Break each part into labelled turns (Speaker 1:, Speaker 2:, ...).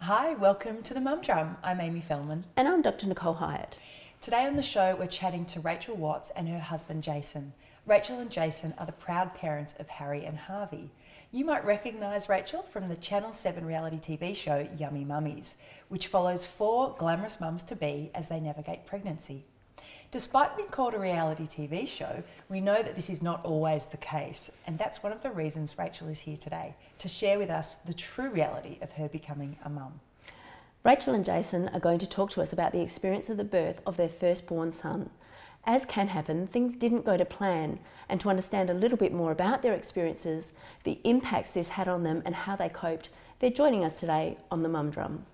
Speaker 1: Hi, welcome to the Mum Drum. I'm Amy Fellman.
Speaker 2: And I'm Dr. Nicole Hyatt.
Speaker 1: Today on the show, we're chatting to Rachel Watts and her husband Jayson. Rachel and Jayson are the proud parents of Harry and Harvey. You might recognise Rachel from the Channel 7 reality TV show Yummy Mummies, which follows 4 glamorous mums-to-be as they navigate pregnancy. Despite being called a reality TV show, we know that this is not always the case, and that's one of the reasons Rachel is here today, to share with us the true reality of her becoming a mum.
Speaker 2: Rachel and Jayson are going to talk to us about the experience of the birth of their firstborn son. As can happen, things didn't go to plan, and to understand a little bit more about their experiences, the impacts this had on them and how they coped, they're joining us today on the Mum Drum.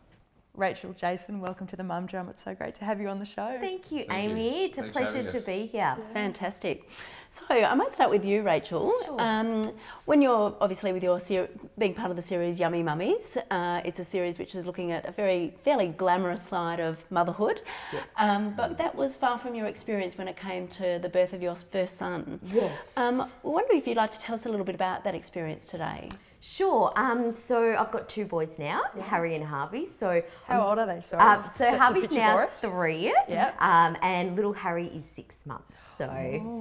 Speaker 1: Rachel, Jayson, welcome to the Mum Drum. It's so great to have you on the show.
Speaker 3: Thank you, Amy. It's a pleasure to be here.
Speaker 2: Fantastic. So I might start with you, Rachel.
Speaker 3: Sure.
Speaker 2: When you're obviously with your being part of the series Yummy Mummies, it's a series which is looking at a fairly glamorous side of motherhood.
Speaker 3: Yes.
Speaker 2: But that was far from your experience when it came to the birth of your first son.
Speaker 3: Yes.
Speaker 2: I wonder if you'd like to tell us a little bit about that experience today.
Speaker 3: Sure. So I've got 2 boys now, Harry and Harvey. So
Speaker 1: How old are they? Sorry,
Speaker 3: so Harvey's now 3,
Speaker 1: Yep.
Speaker 3: And little Harry is 6 months. So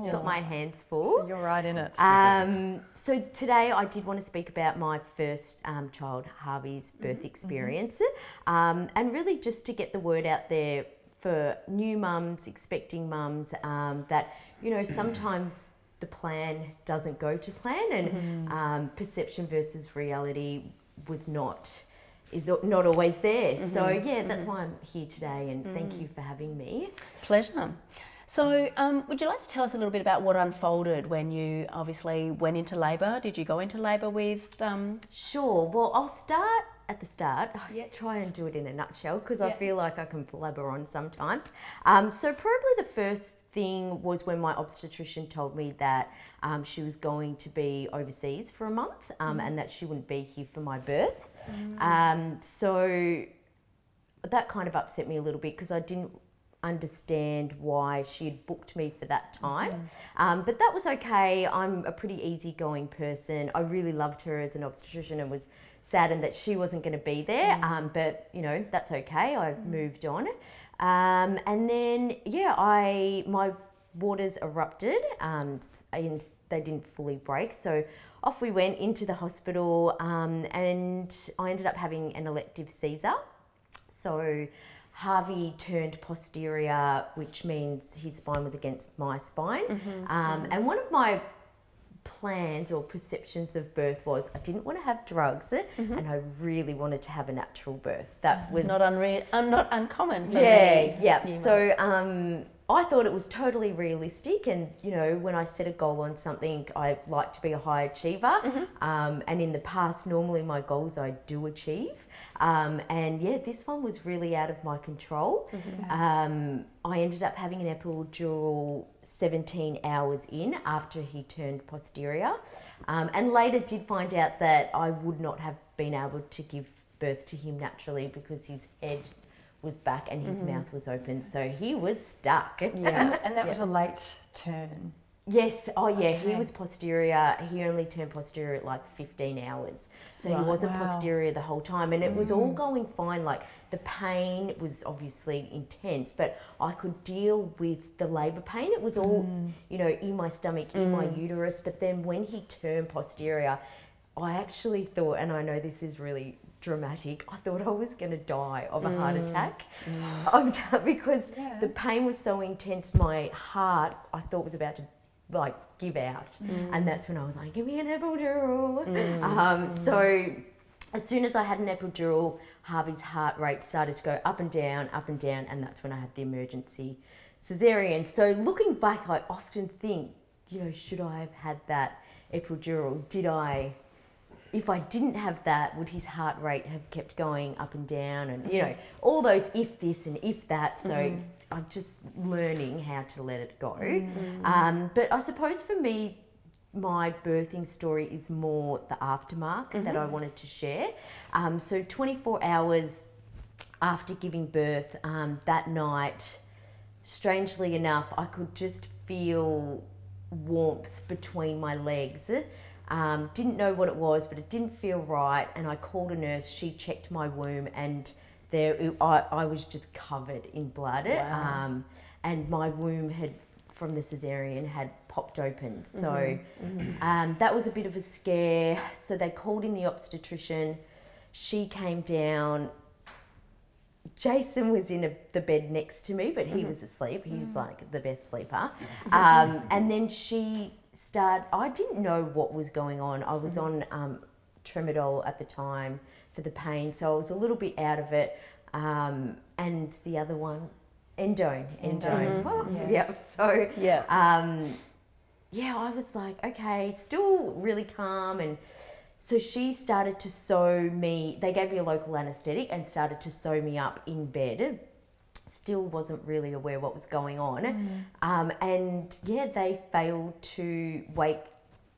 Speaker 3: still got my hands full.
Speaker 1: So you're right in it.
Speaker 3: So today I did want to speak about my first child, Harvey's birth experience, and really just to get the word out there for new mums, expecting mums, that, you know, sometimes the plan doesn't go to plan, and perception versus reality is not always there. So yeah, that's why I'm here today, and thank you for having me.
Speaker 2: Pleasure. So would you like to tell us a little bit about what unfolded when you obviously went into labour? Did you go into labour with...
Speaker 3: Sure. Well, I'll start at the start. Try and do it in a nutshell, because I feel like I can blabber on sometimes. So probably the first thing was when my obstetrician told me that she was going to be overseas for a month, and that she wouldn't be here for my birth. So that kind of upset me a little bit, because I didn't understand why she had booked me for that time. But that was okay. I'm a pretty easygoing person. I really loved her as an obstetrician and was saddened that she wasn't going to be there. But you know, that's okay. I moved on. And then my waters erupted, and they didn't fully break. So off we went into the hospital, and I ended up having an elective Caesar. So Harvey turned posterior, which means his spine was against my spine. And one of my plans or perceptions of birth was I didn't want to have drugs, and I really wanted to have a natural birth. That was
Speaker 2: not uncommon for
Speaker 3: So I thought it was totally realistic, and you know, when I set a goal on something, I like to be a high achiever, and in the past normally my goals I do achieve, and yeah, this one was really out of my control. I ended up having an epidural 17 hours in after he turned posterior, and later did find out that I would not have been able to give birth to him naturally, because his head was back and his mouth was open, so he was stuck.
Speaker 1: And that was a late turn.
Speaker 3: Yes, he was posterior. He only turned posterior at like 15 hours. So he wasn't posterior the whole time, and it was all going fine. Like, the pain was obviously intense, but I could deal with the labour pain. It was all, you know, in my stomach, in my uterus. But then when he turned posterior, I actually thought, and I know this is really dramatic, I thought I was going to die of a heart attack, because the pain was so intense. My heart, I thought, was about to like give out, and that's when I was like, give me an epidural. So as soon as I had an epidural, Harvey's heart rate started to go up and down, and that's when I had the emergency cesarean. So looking back, I often think, you know, should I have had that epidural? If I didn't have that, would his heart rate have kept going up and down? And, you know, all those if this and if that. So I'm just learning how to let it go. But I suppose for me, my birthing story is more the aftermath that I wanted to share. So 24 hours after giving birth, that night, strangely enough, I could just feel warmth between my legs. Didn't know what it was, but it didn't feel right. And I called a nurse. She checked my womb, and I was just covered in blood.
Speaker 2: Wow.
Speaker 3: And my womb from the cesarean had popped open. So that was a bit of a scare. So they called in the obstetrician. She came down. Jayson was in the bed next to me, but he was asleep. He's like the best sleeper. And then I didn't know what was going on. I was on Tramadol at the time for the pain, so I was a little bit out of it. And the other one, Endone.
Speaker 1: Yes.
Speaker 3: Yep. So I was like, okay, still really calm. And so she started to sew me. They gave me a local anaesthetic and started to sew me up in bed. Still wasn't really aware what was going on. And they failed to wake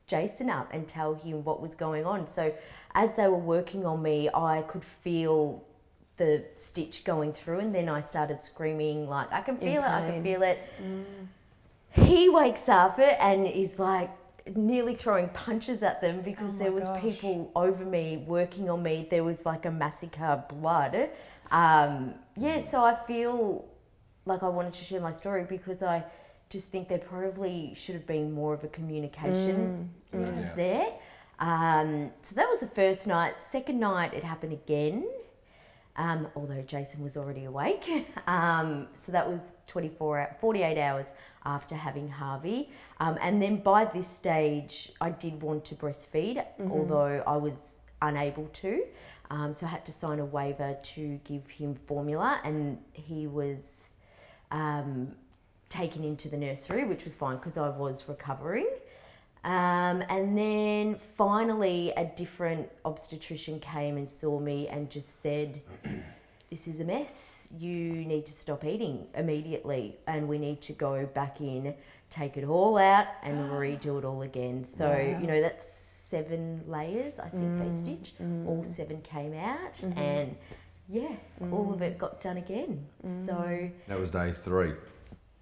Speaker 3: Jayson up and tell him what was going on. So as they were working on me, I could feel the stitch going through, and then I started screaming like, I can feel it. He wakes up and is like nearly throwing punches at them because there was people over me working on me. There was like a massacre blood. So I feel like I wanted to share my story because I just think there probably should have been more of a communication there. So that was the first night. Second night it happened again, although Jayson was already awake. So that was 48 hours after having Harvey. And then by this stage, I did want to breastfeed, although I was unable to. So I had to sign a waiver to give him formula, and he was taken into the nursery, which was fine because I was recovering. And then finally a different obstetrician came and saw me and just said, this is a mess. You need to stop eating immediately, and we need to go back in, take it all out and redo it all again. So, that's 7 layers, I think they stitched. All 7 came out, and all of it got done again. So
Speaker 4: that was day 3.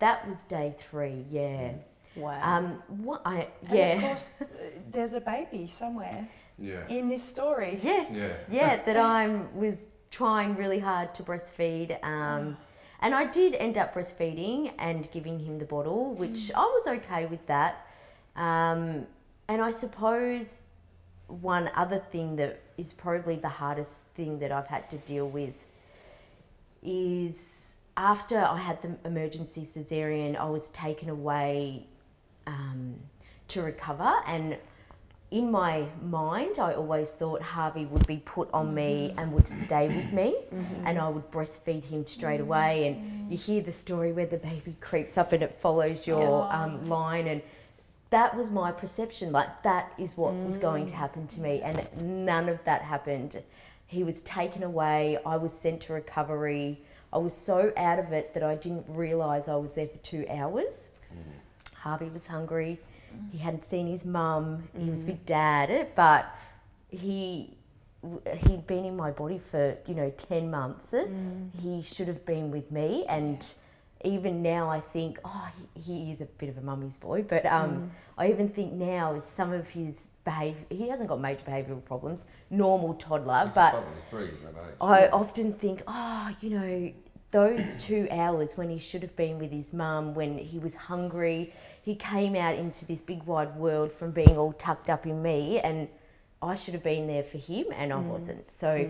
Speaker 3: that was day 3, yeah.
Speaker 2: Wow.
Speaker 1: And of course, there's a baby somewhere in this story.
Speaker 3: Yes, that I was trying really hard to breastfeed. And I did end up breastfeeding and giving him the bottle, which I was okay with that. And I suppose one other thing that is probably the hardest thing that I've had to deal with is after I had the emergency cesarean, I was taken away to recover, and in my mind I always thought Harvey would be put on me and would stay with me, and I would breastfeed him straight away. And you hear the story where the baby creeps up and it follows your line, and that was my perception, like that is what was going to happen to me, and none of that happened. He was taken away, I was sent to recovery. I was so out of it that I didn't realise I was there for 2 hours. Harvey was hungry. He hadn't seen his mum. He was with Dad, but he'd been in my body for 10 months. He should have been with me, and even now I think, he is a bit of a mummy's boy, but I even think now is some of his behaviour. He hasn't got major behavioural problems, normal toddler, but I often think, those 2 hours when he should have been with his mum, when he was hungry, he came out into this big wide world from being all tucked up in me, and I should have been there for him, and I wasn't. So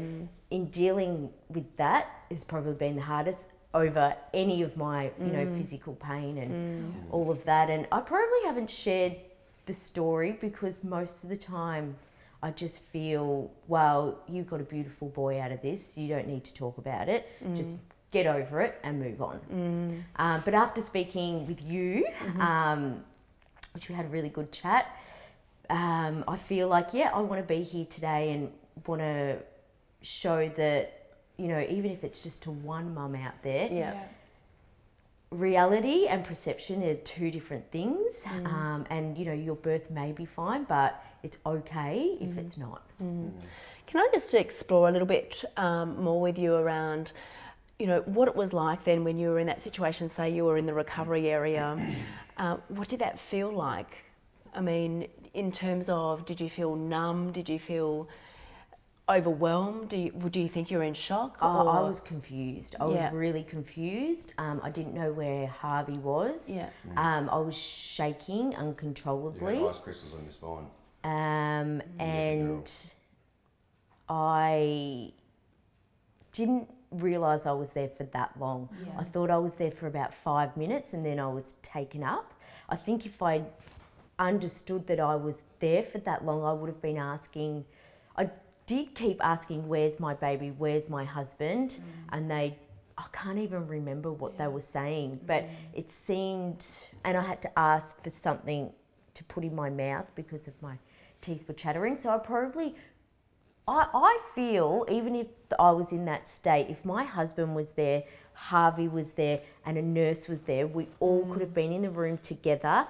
Speaker 3: in dealing with that has probably been the hardest over any of my, physical pain and all of that. And I probably haven't shared the story because most of the time I just feel, well, you got a beautiful boy out of this. You don't need to talk about it. Just get over it and move on. But after speaking with you, which we had a really good chat, I feel like, I want to be here today and want to show that, even if it's just to one mum out there, reality and perception are 2 different things. And, your birth may be fine, but it's okay if it's not.
Speaker 2: Can I just explore a little bit more with you around what it was like then when you were in that situation, say you were in the recovery area, what did that feel like? I mean, in terms of, did you feel numb? Did you feel overwhelmed? Do you think you were in shock?
Speaker 3: I was confused. I was really confused. I didn't know where Harvey was.
Speaker 2: Yeah.
Speaker 3: I was shaking uncontrollably.
Speaker 4: You had ice crystals on your spine.
Speaker 3: And I didn't realise I was there for that long.
Speaker 2: Yeah.
Speaker 3: I thought I was there for about 5 minutes and then I was taken up. I think if I understood that I was there for that long, I would have been asking, I did keep asking, where's my baby, where's my husband? And I can't even remember what they were saying, but it seemed, and I had to ask for something to put in my mouth because of my teeth were chattering. So I feel, even if I was in that state, if my husband was there, Harvey was there, and a nurse was there, we all could have been in the room together.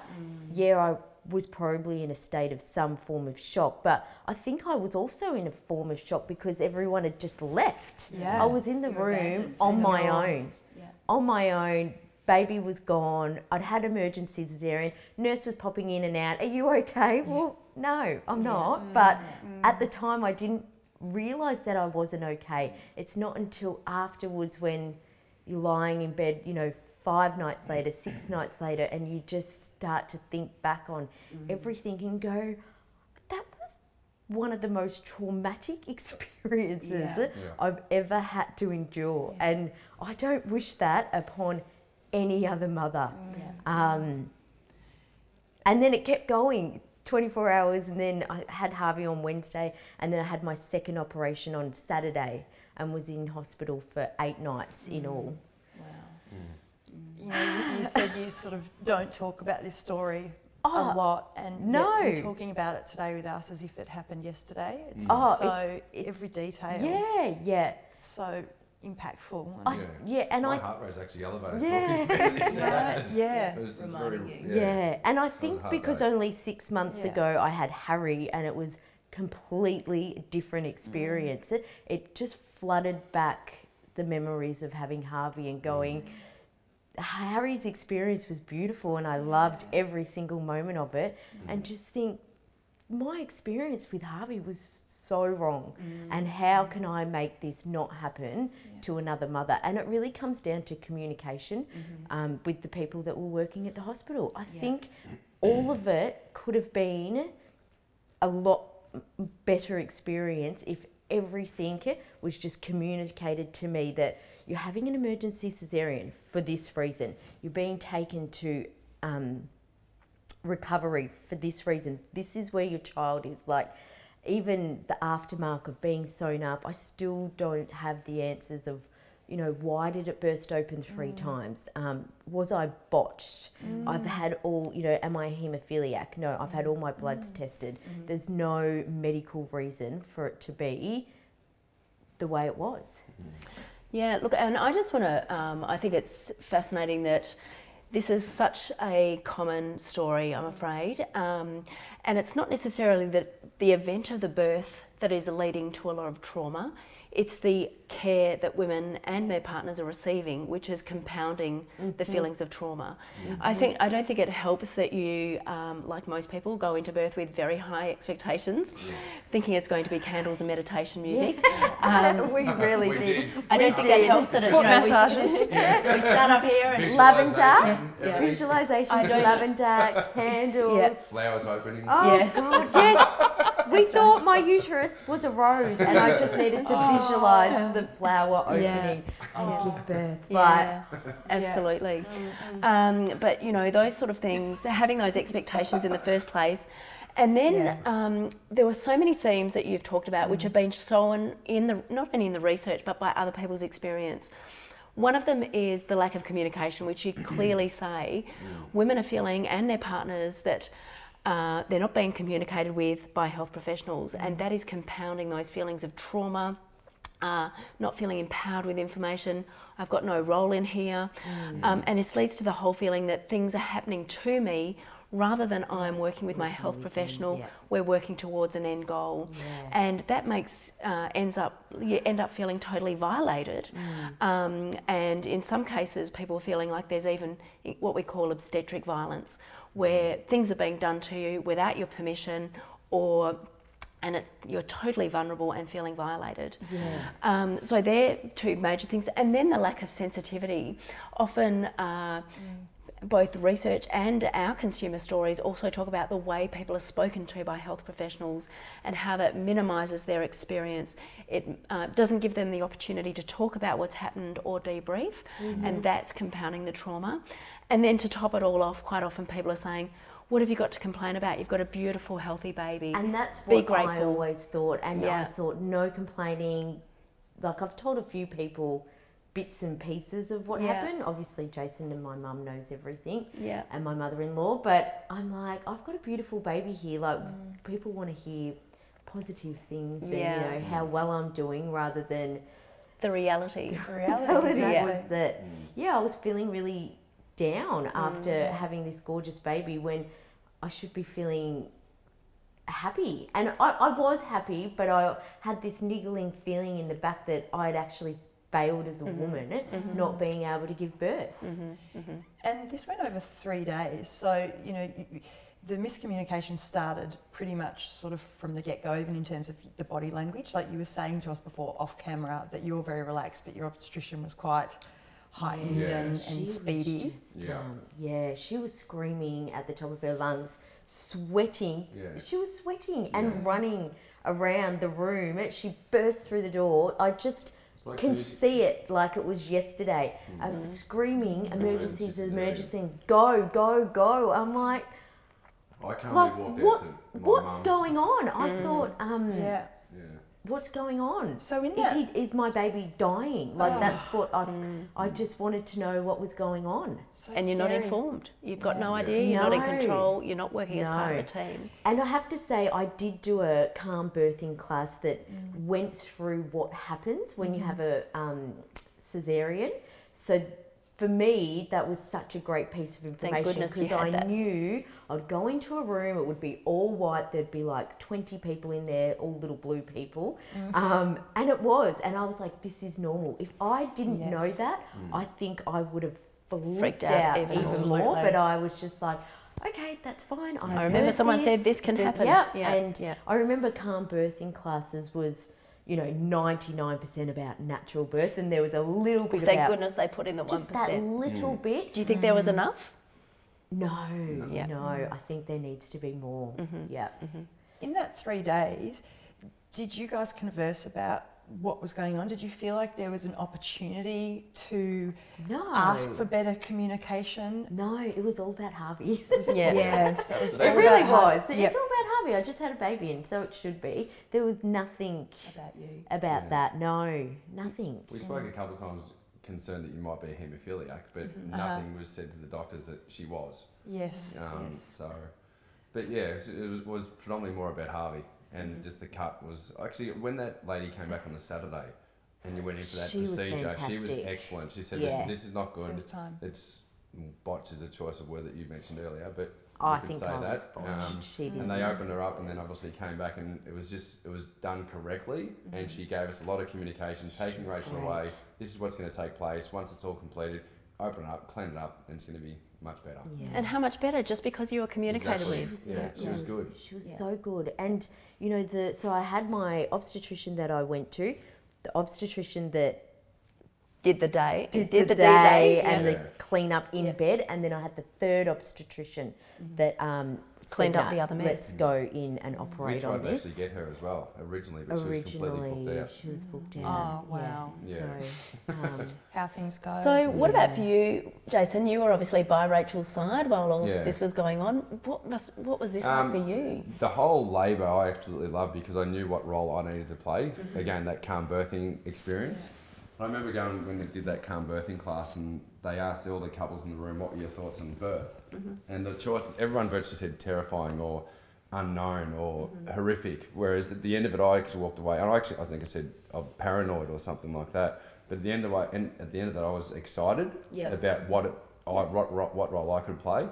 Speaker 3: Yeah, I was probably in a state of some form of shock, but I think I was also in a form of shock because everyone had just left.
Speaker 1: Yeah.
Speaker 3: I was in the room on my own.
Speaker 2: Yeah.
Speaker 3: On my own, baby was gone, I'd had emergency cesarean, nurse was popping in and out, are you okay? Well, no, I'm not, but at the time I didn't realise that I wasn't okay. It's not until afterwards when you're lying in bed, you know, 5 nights later, 6 nights later, and you just start to think back on everything and go, that was one of the most traumatic experiences I've ever had to endure. And I don't wish that upon any other mother. And then it kept going 24 hours, and then I had Harvey on Wednesday, and then I had my second operation on Saturday and was in hospital for 8 nights in all.
Speaker 1: You know, you said you sort of don't talk about this story a lot, and yet you're talking about it today with us as if it happened yesterday. It's every detail.
Speaker 3: Yeah.
Speaker 1: So impactful.
Speaker 3: And
Speaker 4: my heart rate's actually elevated.
Speaker 3: And I think because only 6 months ago I had Harry, and it was completely different experience. It just flooded back the memories of having Harvey and going. Harry's experience was beautiful, and I loved every single moment of it. And just think, my experience with Harvey was so wrong, and how can I make this not happen to another mother? And it really comes down to communication with the people that were working at the hospital. I think all of it could have been a lot better experience if everything was just communicated to me, that you're having an emergency cesarean for this reason, you're being taken to recovery for this reason, this is where your child is. Like, even the aftermath of being sewn up, I still don't have the answers of, you know, why did it burst open 3 times? Was I botched? I've had all, you know, am I a haemophiliac? No, I've had all my bloods tested. There's no medical reason for it to be the way it was.
Speaker 2: Yeah, look, and I just want to, I think it's fascinating that this is such a common story, I'm afraid, and it's not necessarily the event of the birth that is leading to a lot of trauma. It's the care that women and their partners are receiving, which is compounding the feelings of trauma. I don't think it helps that you, like most people, go into birth with very high expectations, thinking it's going to be candles and meditation music.
Speaker 3: We really did.
Speaker 2: I don't think that helps. That
Speaker 1: Foot massages.
Speaker 2: We start up here and
Speaker 3: lavender, visualization, lavender, candles,
Speaker 4: flowers opening.
Speaker 3: Oh, yes. God, yes. We thought my uterus was a rose, and I just needed to visualize the flower opening and give birth.
Speaker 2: Absolutely. But you know, those sort of things, having those expectations in the first place. And then there were so many themes that you've talked about which have been shown in the, not only in the research, but by other people's experience. One of them is the lack of communication, which you clearly say women are feeling, and their partners, that they're not being communicated with by health professionals, and that is compounding those feelings of trauma, not feeling empowered with information. I've got no role in here, and this leads to the whole feeling that things are happening to me rather than I'm working with my health professional, we're working towards an end goal. And that makes, you end up feeling totally violated. And in some cases, people are feeling like there's even what we call obstetric violence, where things are being done to you without your permission, and you're totally vulnerable and feeling violated. So they're two major things. And then the lack of sensitivity. Often both research and our consumer stories also talk about the way people are spoken to by health professionals and how that minimises their experience. It doesn't give them the opportunity to talk about what's happened or debrief, and that's compounding the trauma. And then to top it all off, quite often people are saying, what have you got to complain about? You've got a beautiful, healthy baby.
Speaker 3: And that's what I always thought. And I thought, no complaining. Like, I've told a few people bits and pieces of what happened. Obviously, Jayson and my mum knows everything. And my mother-in-law. But I'm like, I've got a beautiful baby here. Like, people want to hear positive things and, you know, how well I'm doing rather than...
Speaker 2: The reality.
Speaker 1: The reality
Speaker 3: was that, I was feeling really down after having this gorgeous baby when I should be feeling happy. And I was happy, but I had this niggling feeling in the back that I'd actually failed as a woman, not being able to give birth.
Speaker 1: And this went over 3 days. So, you know, the miscommunication started pretty much sort of from the get-go, even in terms of the body language. Like you were saying to us before off camera that you were very relaxed, but your obstetrician was quite heightened and speedy.
Speaker 3: She was screaming at the top of her lungs, sweating. She was sweating and running around the room. She burst through the door. I just can see it like it was yesterday. Screaming, emergencies, go, go, go. I'm like,
Speaker 4: I can't really walk out to my
Speaker 3: what's
Speaker 4: mum.
Speaker 3: going on? I thought, what's going on?
Speaker 1: So in that,
Speaker 3: is my baby dying? Like that's what I just wanted to know what was going on.
Speaker 1: so
Speaker 2: And you're not
Speaker 1: scary.
Speaker 2: informed. You've got no idea. You're not in control. You're not working as part of a team.
Speaker 3: And I have to say, I did do a calm birthing class that went through what happens when you have a cesarean. So for me, that was such a great piece of information because I knew I'd go into a room, it would be all white, there'd be like 20 people in there, all little blue people. And it was, and I was like, this is normal. If I didn't know that, I think I would have freaked out even more, but I was just like, okay, that's fine.
Speaker 2: I remember someone said this can happen.
Speaker 3: I remember calm birthing classes was, you know, 99% about natural birth, and there was a little bit
Speaker 2: Thank goodness they put in the 1%.
Speaker 3: Just that little bit.
Speaker 2: Do you think there was enough?
Speaker 3: No, I think there needs to be more.
Speaker 1: In that 3 days, did you guys converse about what was going on? Did you feel like there was an opportunity to ask for better communication?
Speaker 3: No, it was all about Harvey.
Speaker 1: So it was
Speaker 3: it really was. It's all about Harvey. I just had a baby, and so it should be. There was nothing
Speaker 1: about you.
Speaker 3: About that. No, nothing.
Speaker 4: We spoke a couple of times concerned that you might be a haemophiliac, but nothing was said to the doctors that she was. So, but it was predominantly more about Harvey. And just the cut was actually when that lady came back on the Saturday, and you went in for that procedure. She was excellent. She said, "Listen, this is not good. It's botch is a choice of word that you mentioned earlier, but
Speaker 3: I
Speaker 4: can
Speaker 3: think
Speaker 4: say
Speaker 3: I
Speaker 4: that."
Speaker 3: was
Speaker 4: And they opened her up, and then obviously came back, and it was done correctly. And she gave us a lot of communication, taking Rachel away. This is what's going to take place once it's all completed. Open it up, clean it up, and it's going to be much better.
Speaker 2: And how much better? Just because you were communicated with.
Speaker 4: She was good.
Speaker 3: She was so good. And you know, so I had my obstetrician that I went to, the obstetrician that
Speaker 2: did the day,
Speaker 3: did the day and the clean up in bed, and then I had the third obstetrician that
Speaker 2: cleaned up the other meds.
Speaker 3: Let's go in and operate on this.
Speaker 4: We tried to actually get her as well originally, but she was completely booked out.
Speaker 3: She was booked out.
Speaker 1: Oh wow!
Speaker 3: So,
Speaker 1: how things go.
Speaker 2: So what about for you, Jayson? You were obviously by Rachel's side while all this was going on. What was this like for you?
Speaker 4: The whole labour I absolutely loved because I knew what role I needed to play. Again, that calm birthing experience. I remember going when they did that calm birthing class, and they asked all the couples in the room, what were your thoughts on birth? And the choice, everyone virtually said terrifying or unknown or horrific, whereas at the end of it I actually walked away, and I think I said paranoid or something like that, but at the end of that I was excited about what role I could play.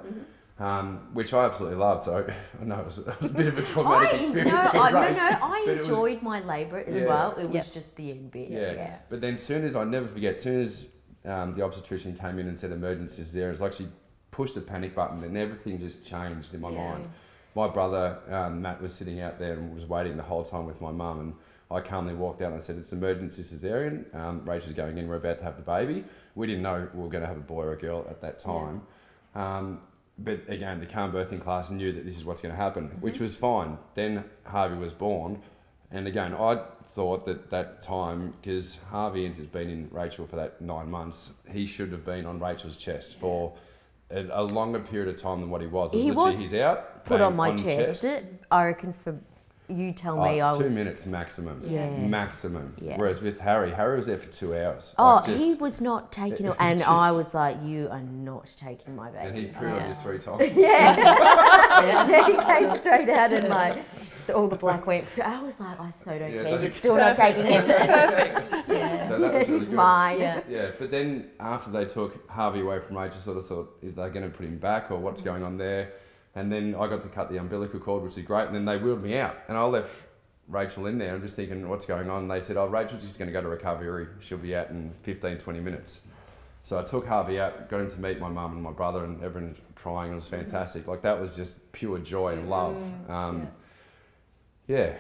Speaker 4: which I absolutely loved. So I know it was a bit of a traumatic experience.
Speaker 3: I enjoyed my labour as well. It was just the end bit.
Speaker 4: Yeah. But then I'll never forget, soon as the obstetrician came in and said emergency cesarean, I actually pushed the panic button and everything just changed in my mind. My brother, Matt, was sitting out there and was waiting the whole time with my mum, and I calmly walked out and I said, it's emergency cesarean. Rachel's going in, we're about to have the baby. We didn't know we were going to have a boy or a girl at that time. But again, the calm birthing class knew that this is what's going to happen, which was fine. Then Harvey was born. And again, I thought that time, because Harvey has been in Rachel for that 9 months, he should have been on Rachel's chest for a longer period of time than what he was. It was literally, he's out,
Speaker 3: put on my chest. I reckon for you tell me, I was
Speaker 4: 2 minutes maximum. Maximum.
Speaker 3: Yeah.
Speaker 4: Whereas with Harry was there for 2 hours.
Speaker 3: He was not taking it, and I was like, you are not taking my baby.
Speaker 4: And he pooed on you 3 times.
Speaker 3: He came straight out and like all the black went. I was like, I so don't care. You're still not taking it.
Speaker 1: Perfect.
Speaker 4: So that was really
Speaker 3: it's
Speaker 4: good.
Speaker 3: mine.
Speaker 4: Yeah. But then after they took Harvey away from Rachel, sort of thought, are they going to put him back or what's going on there? And then I got to cut the umbilical cord, which is great. And then they wheeled me out. And I left Rachel in there. I'm just thinking, what's going on? And they said, Rachel's just going to go to recovery. She'll be out in 15, 20 minutes. So I took Harvey out, got him to meet my mum and my brother, and everyone crying. It was fantastic. Like, that was just pure joy and love. Yeah,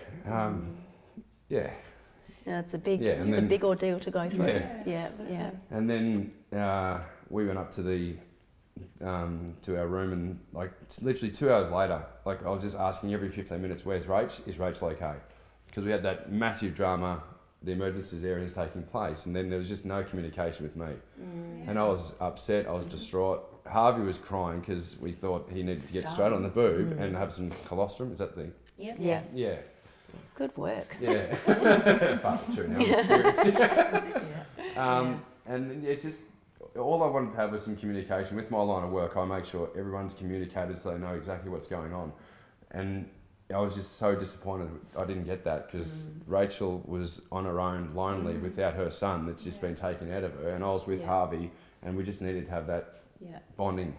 Speaker 2: it's a big, a big ordeal to go through. Yeah.
Speaker 4: And then we went up to to our room, and like literally 2 hours later, like I was just asking every 15 minutes, "Where's Rach? Is Rachel okay?" Because we had that massive drama. The emergency cesarean is taking place, and then there was just no communication with me, and I was upset. I was distraught. Harvey was crying because we thought he needed to get straight on the boob and have some colostrum. Is that the?
Speaker 3: Yep. Yes.
Speaker 4: Yeah.
Speaker 2: Good work.
Speaker 4: Yeah. Far from true now. Experience. And it's just all I wanted to have was some communication with my line of work. I make sure everyone's communicated so they know exactly what's going on, and I was just so disappointed I didn't get that, because Rachel was on her own, lonely, without her son that's just been taken out of her, and I was with Harvey, and we just needed to have that bonding.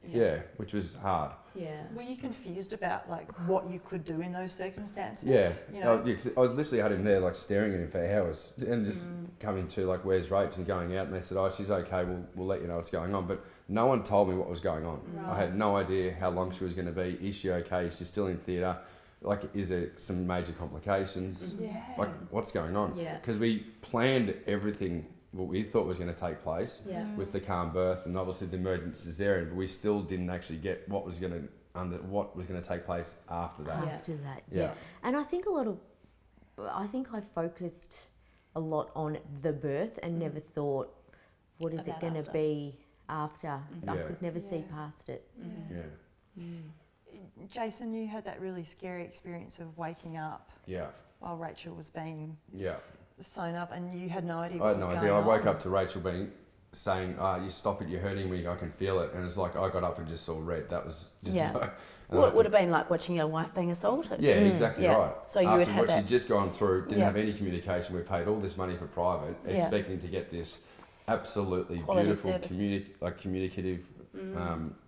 Speaker 4: Yeah, which was hard.
Speaker 2: Yeah.
Speaker 1: Were you confused about like what you could do in those circumstances?
Speaker 4: Yeah.
Speaker 1: You know?
Speaker 4: 'Cause I was literally had him there like staring at him for hours, and just coming to like, "Where's Rach?" and going out, and they said, "Oh, she's okay. We'll let you know what's going on." But no one told me what was going on. Right. I had no idea how long she was going to be. Is she okay? Is she still in theatre? Like, is there some major complications?
Speaker 1: Yeah.
Speaker 4: Like, what's going on?
Speaker 2: Yeah.
Speaker 4: Because we planned everything what we thought was going to take place with the calm birth and obviously the emergency cesarean, but we still didn't actually get what was going to take place after that.
Speaker 3: After that, yeah. And I think I focused a lot on the birth and never thought, what is it going to be after? I could never see past it.
Speaker 1: Jayson, you had that really scary experience of waking up while Rachel was being sewn up, and you had no idea what was going on. I had no idea.
Speaker 4: I woke up to Rachel saying, "You stop it, you're hurting me, I can feel it." And it's like I got up and just saw red. That was just
Speaker 2: well, it would have been like watching your wife being assaulted.
Speaker 4: Yeah, exactly right.
Speaker 2: So you would have that.
Speaker 4: She'd just gone through, didn't have any communication. We paid all this money for private, expecting to get this absolutely
Speaker 2: quality
Speaker 4: beautiful
Speaker 2: service.
Speaker 4: communicative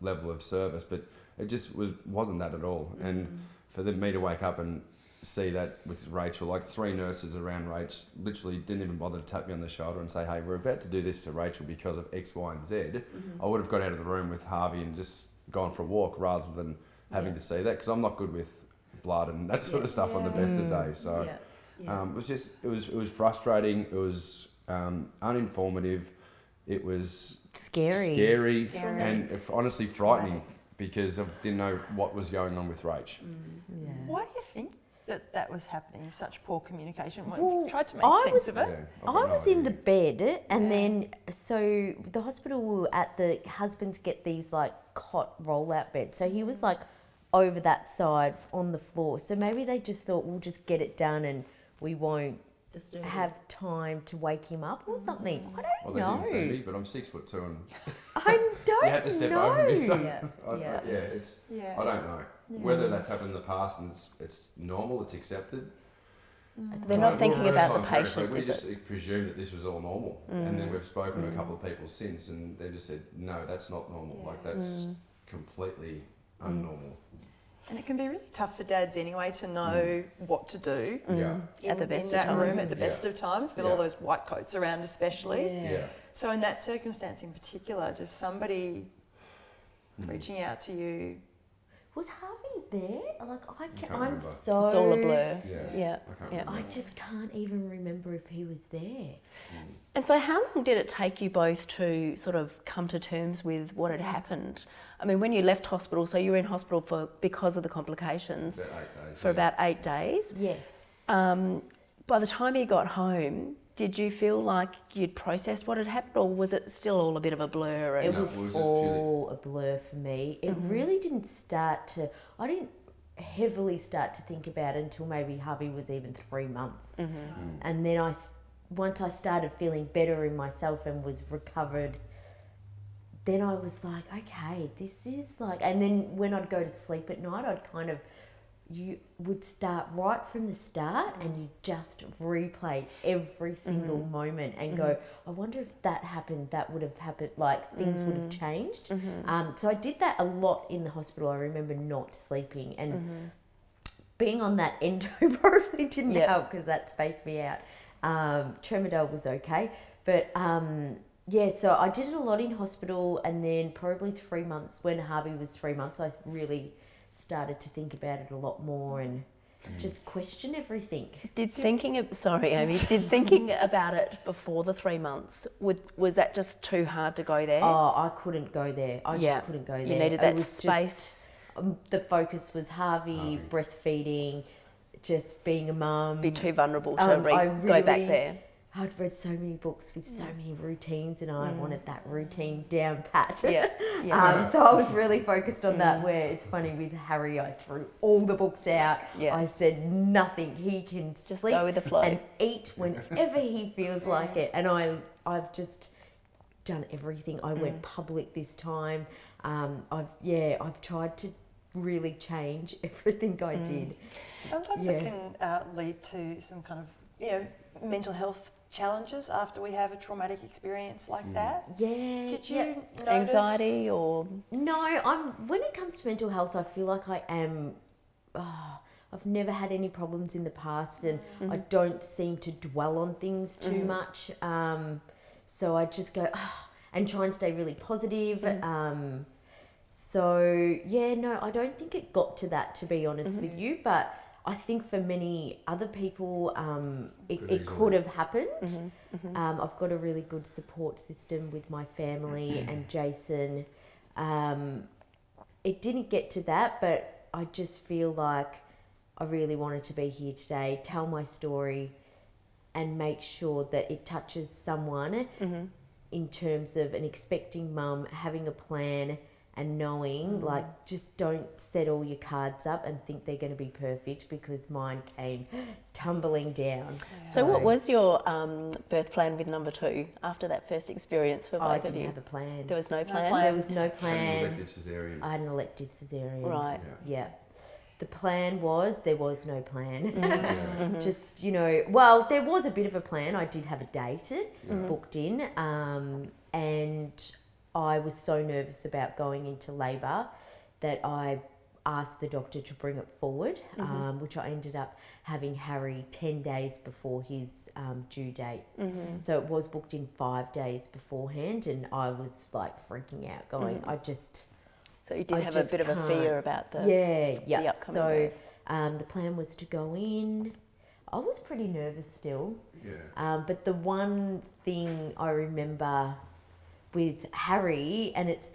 Speaker 4: level of service, but it just wasn't that at all. And for me to wake up and see that with Rachel, like 3 nurses around Rach, literally didn't even bother to tap me on the shoulder and say, "Hey, we're about to do this to Rachel because of X, Y, and Z." I would have got out of the room with Harvey and just gone for a walk rather than having to see that, because I'm not good with blood and that sort of stuff on the best of days. So it was just, it was frustrating. It was uninformative. It was scary. And honestly frightening, because I didn't know what was going on with Rach.
Speaker 1: Why do you think that was happening? Such poor communication.
Speaker 3: Well,
Speaker 1: tried to make sense of it.
Speaker 4: Yeah,
Speaker 3: I was in the bed, and then so the hospital were at the husbands get these like cot roll-out beds. So he was like over that side on the floor. So maybe they just thought, we'll just get it done and we won't have time to wake him up or something. I don't know.
Speaker 4: They didn't see me, but I'm 6'2" and
Speaker 3: I don't
Speaker 4: you had to step over me. So I don't know whether that's happened in the past and it's normal, it's accepted.
Speaker 2: They're not thinking about the patient.
Speaker 4: We just presumed that this was all normal, and then we've spoken to a couple of people since, and they just said, "No, that's not normal. Like that's completely unnormal.
Speaker 1: And it can be really tough for dads anyway to know what to do
Speaker 2: At the best
Speaker 1: in that
Speaker 2: of times.
Speaker 1: room at the best of times, with all those white coats around especially.
Speaker 4: Yeah.
Speaker 1: So in that circumstance in particular, just somebody reaching out to you.
Speaker 3: Was Harvey there? Like
Speaker 4: Can't
Speaker 3: I'm
Speaker 4: remember.
Speaker 3: so.
Speaker 2: It's all a blur.
Speaker 4: Yeah.
Speaker 2: Yeah.
Speaker 4: I can't
Speaker 2: Yeah.
Speaker 4: remember.
Speaker 3: I just can't even remember if he was there.
Speaker 2: And so how long did it take you both to sort of come to terms with what had happened? I mean, when you left hospital, so you were in hospital because of the complications
Speaker 4: About 8 days.
Speaker 2: for about 8 days.
Speaker 3: Yes.
Speaker 2: By the time you got home, did you feel like you'd processed what had happened, or was it still all a bit of a blur?
Speaker 3: It
Speaker 2: And
Speaker 3: was
Speaker 4: it was just
Speaker 3: all a blur for me. It really didn't I didn't heavily start to think about it until maybe Harvey was even 3 months. And then once I started feeling better in myself and was recovered, then I was like, okay, this is like, and then when I'd go to sleep at night, you would start right from the start and you just replay every single moment and go, I wonder if that happened, that would have happened, like things would have changed. So I did that a lot in the hospital. I remember not sleeping and being on that endo probably didn't help because that spaced me out. Tramadol was okay, but so I did it a lot in hospital, and then probably 3 months, when Harvey was 3 months, I really started to think about it a lot more and just question everything.
Speaker 2: did thinking about it before the 3 months, was that just too hard to go there?
Speaker 3: Oh, I couldn't go there. I just couldn't go there.
Speaker 2: You needed that space.
Speaker 3: The focus was Harvey, breastfeeding, just being a mum.
Speaker 2: Be too vulnerable to go back there.
Speaker 3: I'd read so many books with so many routines, and I wanted that routine down pat. So I was really focused on that, where it's funny with Harry, I threw all the books out. Yeah. I said nothing. He can
Speaker 2: just
Speaker 3: sleep
Speaker 2: go with the flow
Speaker 3: and eat whenever he feels like it. And I've just done everything. I went public this time. I've tried to really change everything I did.
Speaker 1: Sometimes it can lead to some kind of, mental health challenges after we have a traumatic experience like that.
Speaker 3: Yeah.
Speaker 1: Did you notice
Speaker 2: anxiety or?
Speaker 3: No, when it comes to mental health, I feel like I am. I've never had any problems in the past, and I don't seem to dwell on things too much. So I just go and try and stay really positive. I don't think it got to that, to be honest with you, but I think for many other people, it could have happened. I've got a really good support system with my family and Jayson. It didn't get to that, but I just feel like I really wanted to be here today, tell my story, and make sure that it touches someone in terms of an expecting mum, having a plan, and knowing, like, just don't set all your cards up and think they're going to be perfect, because mine came tumbling down.
Speaker 2: So what was your birth plan with number 2 after that first experience for both of you?
Speaker 3: I didn't have a plan.
Speaker 2: There was no plan?
Speaker 3: There was no plan.
Speaker 4: An elective cesarean.
Speaker 3: I had an elective cesarean.
Speaker 2: Right.
Speaker 3: Yeah. The plan was, there was no plan. Just, well, there was a bit of a plan. I did have a date booked in, and I was so nervous about going into labour that I asked the doctor to bring it forward, which I ended up having Harry 10 days before his due date. So it was booked in 5 days beforehand, and I was like freaking out, going,
Speaker 2: So you did have a bit of a fear about the upcoming
Speaker 3: So the plan was to go in. I was pretty nervous still. Yeah. But the one thing I remember with Harry, and it's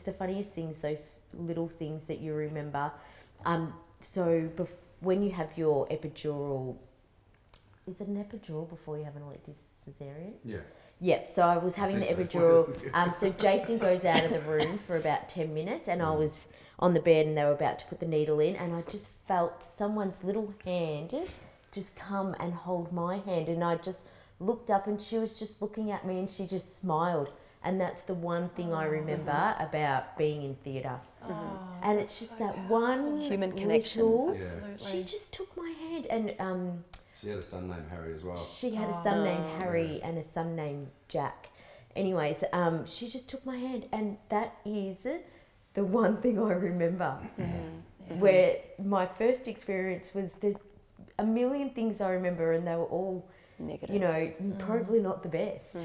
Speaker 3: the funniest things, those little things that you remember. When you have your epidural, is it an epidural before you have an elective cesarean?
Speaker 4: Yeah.
Speaker 3: Yep, so I was having the epidural. So Jayson goes out of the room for about 10 minutes, and I was on the bed and they were about to put the needle in, and I just felt someone's little hand just come and hold my hand, and I just looked up and she was just looking at me and she just smiled. And that's the one thing I remember about being in theatre. And it's just that one
Speaker 2: human connection.
Speaker 3: She just took my hand, and
Speaker 4: she had a son named Harry as well.
Speaker 3: She had a son named Harry and a son named Jack. Anyways, she just took my hand, and that is the one thing I remember. Where my first experience was, there's a million things I remember, and they were all negative. You know, probably not the best.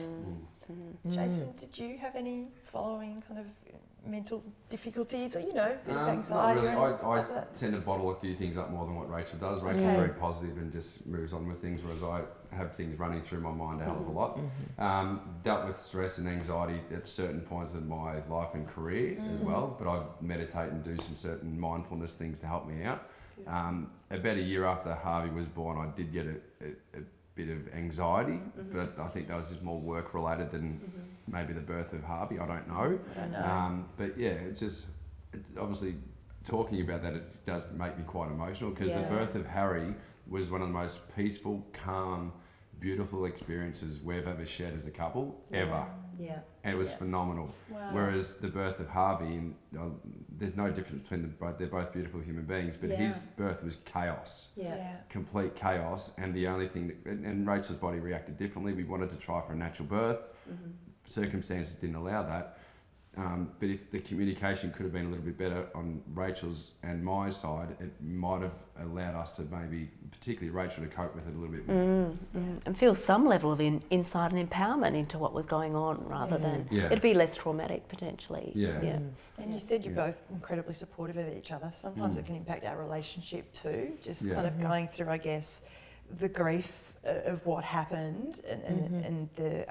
Speaker 1: Jayson, did you have any following kind of mental difficulties, or anxiety?
Speaker 4: Not really. I tend to bottle a few things up more than what Rachel does. Rachel's very positive and just moves on with things, whereas I have things running through my mind a hell of a lot. Dealt with stress and anxiety at certain points of my life and career as well, but I meditate and do some certain mindfulness things to help me out. About a year after Harvey was born, I did get a bit of anxiety, but I think that was just more work related than maybe the birth of Harvey. I don't know. But yeah, obviously talking about that, it does make me quite emotional, because the birth of Harry was one of the most peaceful, calm, beautiful experiences we've ever shared as a couple, ever. And it was phenomenal. Whereas the birth of Harvey, there's no difference between them both. They're both beautiful human beings, but his birth was chaos. Complete chaos. And the only thing, and Rachel's body reacted differently. We wanted to try for a natural birth. Circumstances didn't allow that. But if the communication could have been a little bit better on Rachel's and my side, it might have allowed us to maybe, particularly Rachel, to cope with it a little bit more.
Speaker 2: And feel some level of insight and empowerment into what was going on, rather than it'd be less traumatic potentially.
Speaker 1: And you said you're both incredibly supportive of each other. Sometimes it can impact our relationship too, just kind of going through, I guess, the grief of what happened and the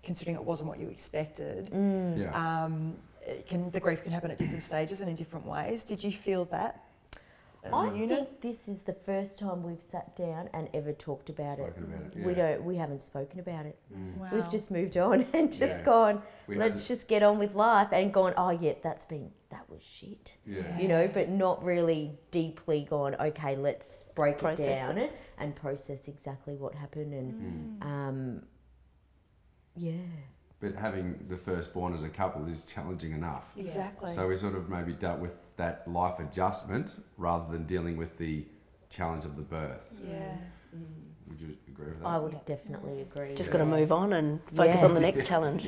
Speaker 1: considering it wasn't what you expected. The grief can happen at different stages and in different ways. Did you feel that as a unit?
Speaker 3: I think this is the first time we've sat down and ever talked about it. We haven't spoken about it. We've just moved on and just gone, let's just get on with life, and gone, oh yeah, that was shit. You know, but not really deeply gone, okay, let's break it down and process exactly what happened. And
Speaker 4: but having the firstborn as a couple is challenging enough.
Speaker 1: Exactly.
Speaker 4: So we sort of maybe dealt with that life adjustment rather than dealing with the challenge of the birth. Would you agree with that?
Speaker 3: I would definitely agree.
Speaker 2: Just got to move on and focus on the next challenge.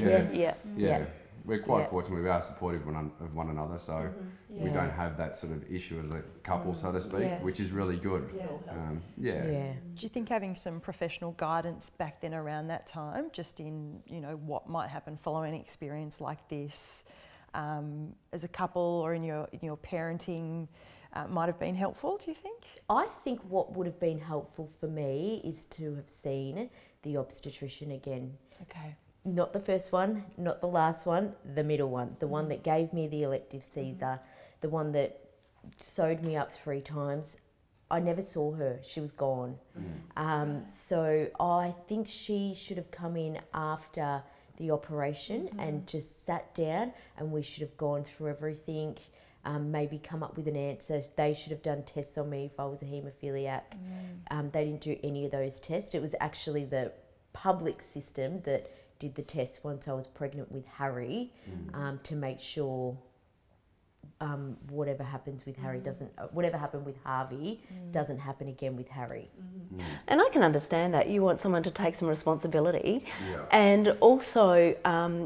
Speaker 4: We're quite fortunate. We are supportive of one another, so we don't have that sort of issue as a couple, so to speak, which is really good.
Speaker 1: Do you think having some professional guidance back then around that time, just in what might happen following an experience like this, as a couple or in your parenting, might have been helpful? Do you think?
Speaker 3: I think what would have been helpful for me is to have seen the obstetrician again.
Speaker 1: Okay.
Speaker 3: Not the first one, not the last one, the middle one. The one that gave me the elective Caesar, the one that sewed me up 3 times. I never saw her, she was gone. So I think she should have come in after the operation and just sat down, and we should have gone through everything, maybe come up with an answer. They should have done tests on me if I was a haemophiliac. They didn't do any of those tests. It was actually the public system that did the test once I was pregnant with Harry, to make sure whatever happens with Harry whatever happened with Harvey doesn't happen again with Harry.
Speaker 2: And I can understand that. You want someone to take some responsibility, and also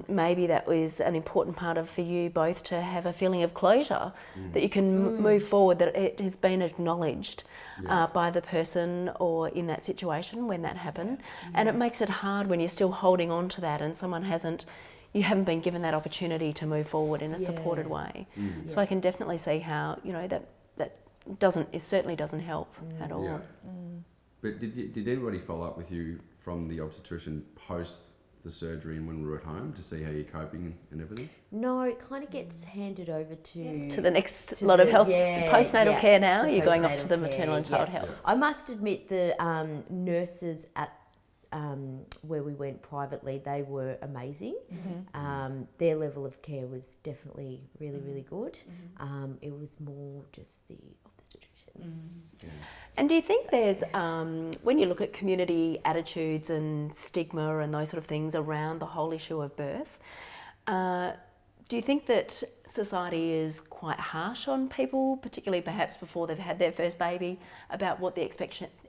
Speaker 2: maybe that was an important part of for you both to have a feeling of closure, that you can move forward, that it has been acknowledged by the person or in that situation when that happened. And it makes it hard when you're still holding on to that and you haven't been given that opportunity to move forward in a supported way. So I can definitely see how it certainly doesn't help at all.
Speaker 4: But did anybody follow up with you from the obstetrician post the surgery and when we were at home to see how you're coping and everything?
Speaker 3: No, it kind of gets handed over to
Speaker 2: the next lot of health, postnatal care now. You're going off to the maternal and child health.
Speaker 3: I must admit the nurses at where we went privately, they were amazing. Their level of care was definitely really, really good. It was more just the obstetrician.
Speaker 2: And do you think there's, when you look at community attitudes and stigma and those sort of things around the whole issue of birth, do you think that society is quite harsh on people, particularly perhaps before they've had their first baby, about what the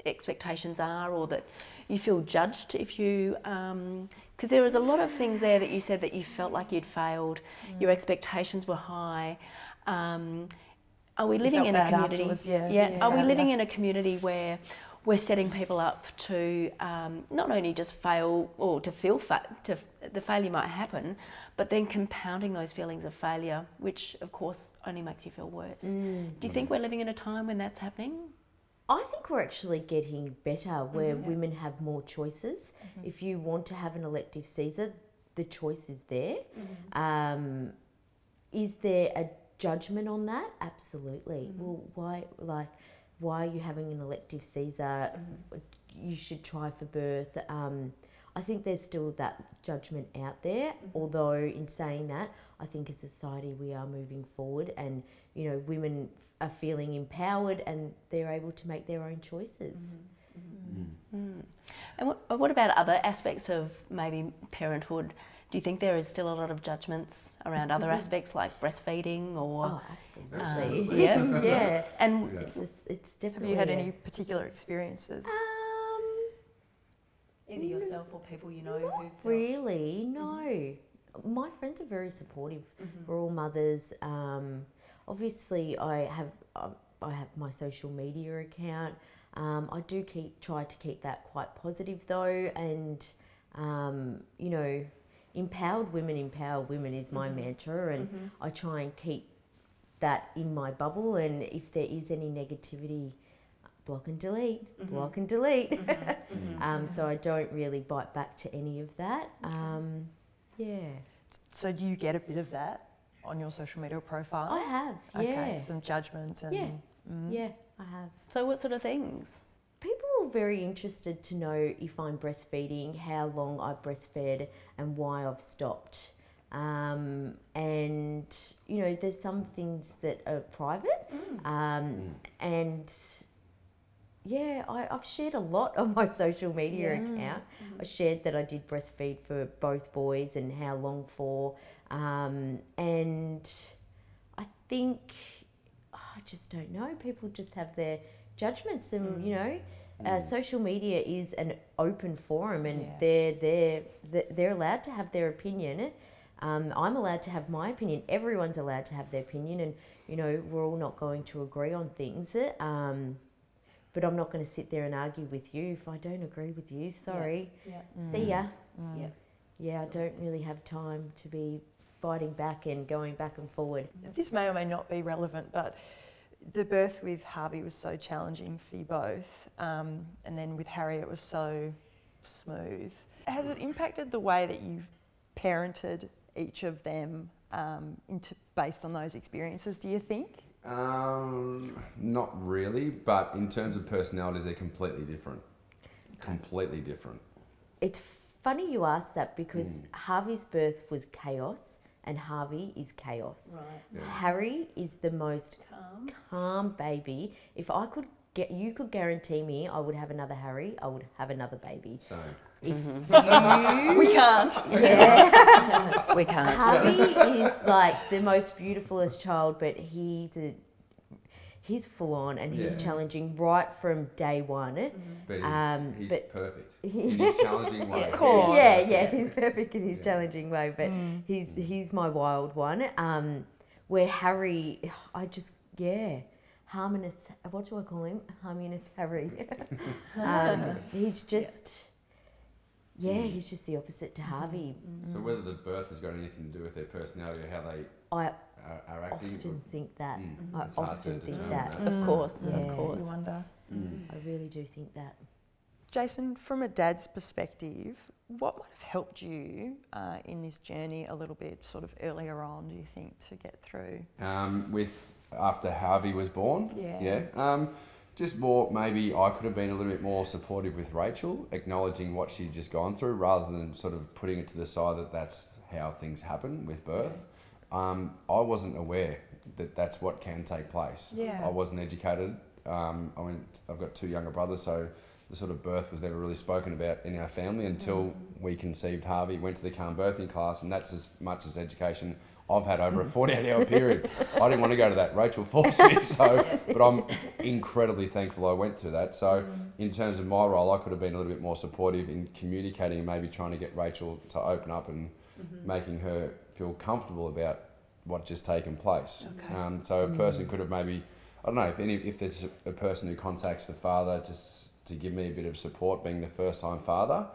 Speaker 2: expectations are, or that you feel judged if you, because there was a lot of things there that you said that you felt like you'd failed, your expectations were high. Are we living in a community? Are we living in a community where we're setting people up to not only just fail or to feel the failure might happen, but then compounding those feelings of failure, which of course only makes you feel worse. Do you think we're living in a time when that's happening?
Speaker 3: I think we're actually getting better where women have more choices. If you want to have an elective Caesar, the choice is there. Is there a judgment on that? Absolutely. Well, why are you having an elective Caesar? You should try for birth. I think there's still that judgment out there, although in saying that, I think as a society we are moving forward, and you know, women are feeling empowered and they're able to make their own choices.
Speaker 2: And what about other aspects of maybe parenthood? Do you think there is still a lot of judgments around other aspects like breastfeeding or?
Speaker 3: Oh, absolutely.
Speaker 2: Yeah. And
Speaker 3: it's definitely.
Speaker 1: Have you had any particular experiences?
Speaker 2: Either yourself or people you know
Speaker 3: Not really, no. My friends are very supportive. We're all mothers. Obviously, I have my social media account. I do try to keep that quite positive though, and you know, empowered women empower women is my mantra, and I try and keep that in my bubble. And if there is any negativity, block and delete, block and delete. So I don't really bite back to any of that.
Speaker 1: So do you get a bit of that on your social media profile?
Speaker 3: I have,
Speaker 1: Okay, some judgment and...
Speaker 3: Yeah, I have.
Speaker 2: So what sort of things?
Speaker 3: People are very interested to know if I'm breastfeeding, how long I've breastfed and why I've stopped. And, you know, there's some things that are private. And, yeah, I've shared a lot on my social media account. I shared that I did breastfeed for both boys and how long for. And I think, I just don't know, people just have their judgments, and you know, social media is an open forum, and they're allowed to have their opinion. I'm allowed to have my opinion. Everyone's allowed to have their opinion, and you know, we're all not going to agree on things. But I'm not going to sit there and argue with you if I don't agree with you. Sorry. See ya. Yeah, I don't really have time to be fighting back and going back and forward.
Speaker 1: This may or may not be relevant, but the birth with Harvey was so challenging for you both, and then with Harry it was so smooth. Has it impacted the way that you've parented each of them based on those experiences, do you think?
Speaker 4: Not really, but in terms of personalities, they're completely different. Completely different.
Speaker 3: It's funny you ask that, because Harvey's birth was chaos and Harvey is chaos.
Speaker 2: Right.
Speaker 4: Yeah.
Speaker 3: Harry is the most calm baby. If you could guarantee me I would have another Harry, I would have another baby.
Speaker 4: Same.
Speaker 1: We can't.
Speaker 3: Yeah.
Speaker 2: We can't.
Speaker 3: Harvey is like the most beautifulest child, but he's full on, and he's challenging right from day one.
Speaker 4: But he's perfect in his challenging way.
Speaker 1: Of course.
Speaker 3: Yeah, he's perfect in his challenging way, but he's my wild one. Where Harry, harmonious, what do I call him? Harmonious Harry. He's just... he's just the opposite to Harvey.
Speaker 4: So whether the birth has got anything to do with their personality or how they are acting?
Speaker 3: I often think that. I
Speaker 4: It's hard
Speaker 3: often
Speaker 4: to
Speaker 3: think
Speaker 4: determine
Speaker 3: that.
Speaker 4: that.
Speaker 2: Of course,
Speaker 3: Yeah.
Speaker 2: of course.
Speaker 1: You wonder.
Speaker 3: I really do think that.
Speaker 1: Jayson, from a dad's perspective, what might have helped you in this journey a little bit sort of earlier on, do you think, to get through?
Speaker 4: After Harvey was born? Just more, maybe I could have been a little bit more supportive with Rachel, acknowledging what she'd just gone through, rather than sort of putting it to the side that that's how things happen with birth. I wasn't aware that that's what can take place. I wasn't educated. I've got two younger brothers, so the sort of birth was never really spoken about in our family until we conceived Harvey, went to the calm birthing class, and that's as much as education I've had over a 48-hour period. I didn't want to go to that. Rachel forced me, but I'm incredibly thankful I went through that. So in terms of my role, I could have been a little bit more supportive in communicating and maybe trying to get Rachel to open up and making her feel comfortable about what just taken place. Okay. So a person could have maybe, I don't know, if there's a person who contacts the father just to give me a bit of support, being the first time father,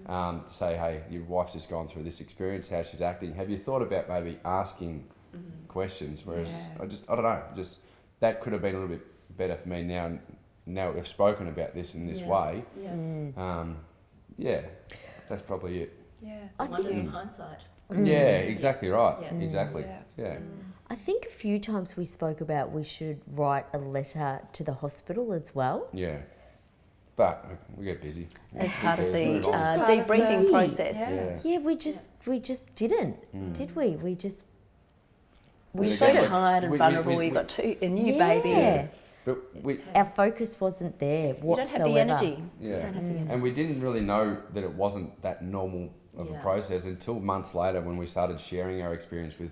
Speaker 4: to say, hey, your wife's just gone through this experience, how she's acting. Have you thought about maybe asking questions? Whereas I don't know, just that could have been a little bit better for me now that we've spoken about this in this way. That's probably it.
Speaker 2: Wonders of hindsight.
Speaker 4: Yeah, exactly right. Exactly. Yeah.
Speaker 3: I think a few times we spoke about we should write a letter to the hospital as well.
Speaker 4: Yeah. But we get busy.
Speaker 2: As part of the debriefing process.
Speaker 3: Yeah, we just didn't, did we? We
Speaker 2: were so tired and vulnerable. We got a new baby.
Speaker 3: Yeah. But our focus wasn't there whatsoever.
Speaker 2: You don't have the energy.
Speaker 4: Yeah. And we didn't really know that it wasn't that normal of a process until months later when we started sharing our experience with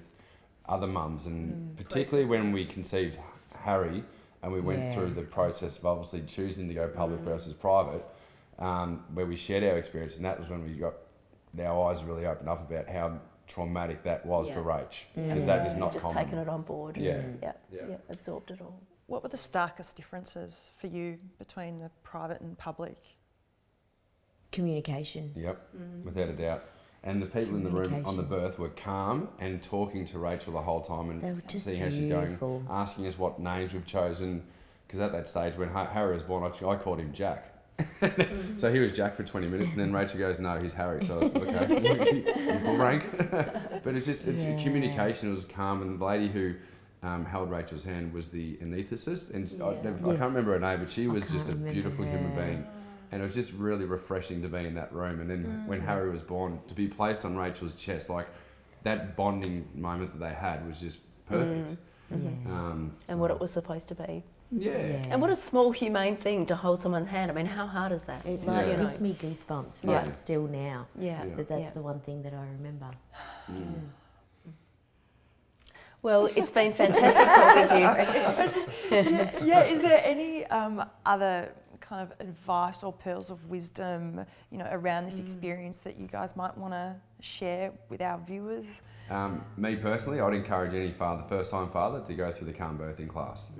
Speaker 4: other mums, and particularly when we conceived Harry and we went through the process of obviously choosing to go public versus private, where we shared our experience, and that was when we got our eyes really opened up about how traumatic that was for Rach, because that is not
Speaker 2: just
Speaker 4: common.
Speaker 2: Taken it on board. Absorbed it all.
Speaker 1: What were the starkest differences for you between the private and public?
Speaker 3: Communication.
Speaker 4: Yep, without a doubt. And the people in the room on the birth were calm and talking to Rachel the whole time and seeing how she's going, asking us what names we've chosen. Because at that stage when Harry was born, I called him Jack. So he was Jack for 20 minutes, and then Rachel goes, no, he's Harry. So, okay, equal rank. But it's communication. It was calm, and the lady who held Rachel's hand was the anaesthetist, and I can't remember her name, but she was just a beautiful human being. And it was just really refreshing to be in that room. And then when Harry was born, to be placed on Rachel's chest, like that bonding moment that they had was just perfect.
Speaker 2: And what it was supposed to be.
Speaker 4: Yeah.
Speaker 2: And what a small, humane thing to hold someone's hand. I mean, how hard is that?
Speaker 3: It gives me goosebumps right still now. That's the one thing that I remember.
Speaker 2: Well, it's been fantastic talking to you.
Speaker 1: Is there any other kind of advice or pearls of wisdom, around this experience that you guys might want to share with our viewers?
Speaker 4: Me personally, I'd encourage any first-time father to go through the calm birthing class,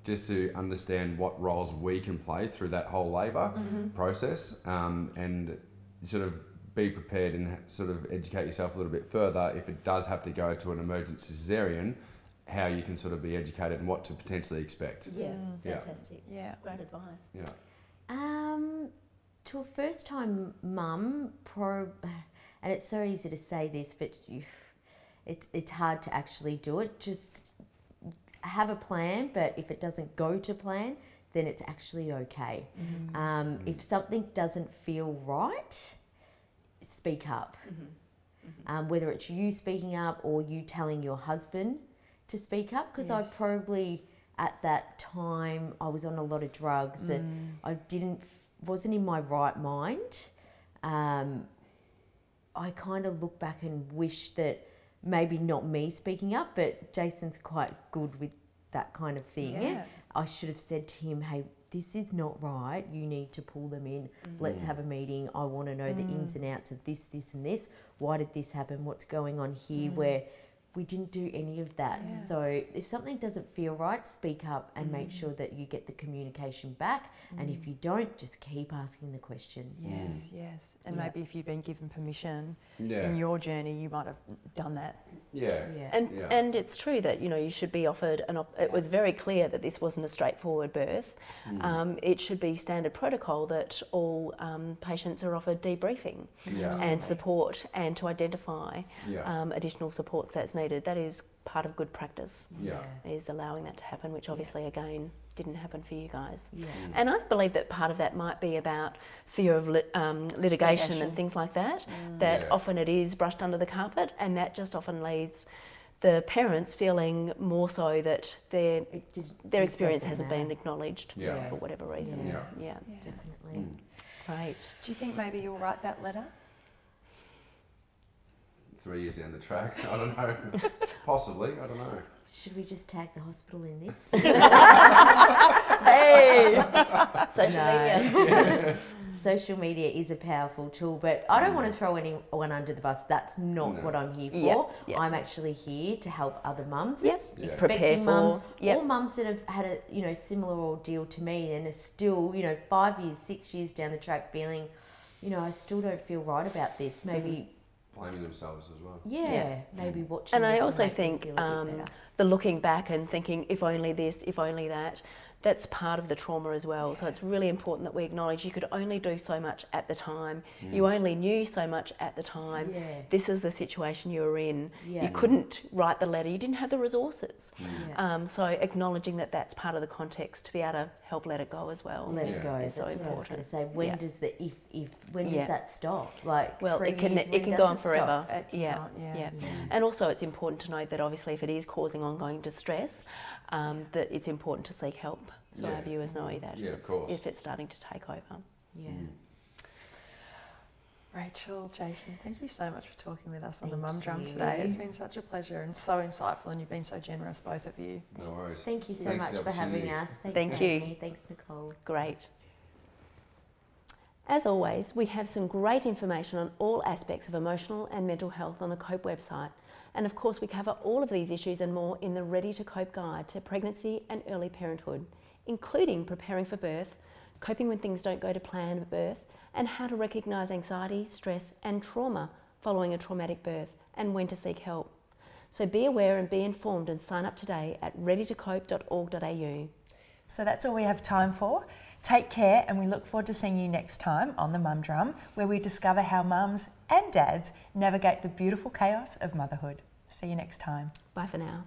Speaker 4: just to understand what roles we can play through that whole labour process, and sort of be prepared and sort of educate yourself a little bit further if it does have to go to an emergency caesarean, how you can sort of be educated and what to potentially expect.
Speaker 2: Fantastic. Great advice.
Speaker 3: To a first-time mum, and it's so easy to say this, but it's hard to actually do it. Just have a plan, but if it doesn't go to plan, then it's actually okay. If something doesn't feel right, speak up. Whether it's you speaking up or you telling your husband to speak up, because I probably at that time I was on a lot of drugs and I wasn't in my right mind. I kind of look back and wish that maybe not me speaking up, but Jayson's quite good with that kind of thing. I should have said to him, hey, this is not right, you need to pull them in, let's have a meeting, I want to know the ins and outs of this, this and this, why did this happen, what's going on here, where we didn't do any of that. So if something doesn't feel right, speak up and make sure that you get the communication back, and if you don't, just keep asking the questions.
Speaker 1: Yes. And maybe if you'd been given permission in your journey, you might have done that.
Speaker 2: And it's true that you should be offered it was very clear that this wasn't a straightforward birth. It should be standard protocol that all patients are offered debriefing and support, and to identify additional supports that's needed. That is part of good practice, is allowing that to happen, which obviously again didn't happen for you guys. And I believe that part of that might be about fear of litigation and things like that, that often it is brushed under the carpet, and that just often leaves the parents feeling more so that their experience hasn't been acknowledged for whatever reason.
Speaker 3: Definitely.
Speaker 2: Great.
Speaker 1: Do you think maybe you'll write that letter?
Speaker 4: 3 years down the track. I don't know. Possibly, I don't know.
Speaker 3: Should we just tag the hospital in this?
Speaker 2: Hey! Social media.
Speaker 3: Social media is a powerful tool, but I don't want to throw anyone under the bus. That's not what I'm here for. Yep. I'm actually here to help other mums, expecting mums, or mums that have had a similar ordeal to me and are still 5 years, 6 years down the track feeling, I still don't feel right about this. Maybe
Speaker 4: blaming themselves as well.
Speaker 3: Maybe watching.
Speaker 2: And I also think the looking back and thinking, if only this, if only that, that's part of the trauma as well. So it's really important that we acknowledge you could only do so much at the time. You only knew so much at the time. This is the situation you were in. You couldn't write the letter. You didn't have the resources. So acknowledging that that's part of the context to be able to help let it go as well.
Speaker 3: Let it go.
Speaker 2: Is
Speaker 3: that's
Speaker 2: so important.
Speaker 3: What I was going to say. When does the when does that stop? Like,
Speaker 2: well, it can go on forever. And also it's important to note that obviously if it is causing ongoing distress, that it's important to seek help. So our viewers know that if it's starting to take over.
Speaker 1: Rachel, Jayson, thank you so much for talking with us on the Mum Drum today. It's been such a pleasure and so insightful, and you've been so generous, both of you.
Speaker 4: No worries.
Speaker 3: Thank you so much for having us.
Speaker 2: Thank you.
Speaker 3: Thanks, Nicole.
Speaker 2: Great. As always, we have some great information on all aspects of emotional and mental health on the COPE website. And of course, we cover all of these issues and more in the Ready to Cope guide to pregnancy and early parenthood, including preparing for birth, coping when things don't go to plan at birth, and how to recognise anxiety, stress and trauma following a traumatic birth, and when to seek help. So be aware and be informed, and sign up today at readytocope.org.au.
Speaker 1: So that's all we have time for. Take care, and we look forward to seeing you next time on the Mum Drum, where we discover how mums and dads navigate the beautiful chaos of motherhood. See you next time.
Speaker 2: Bye for now.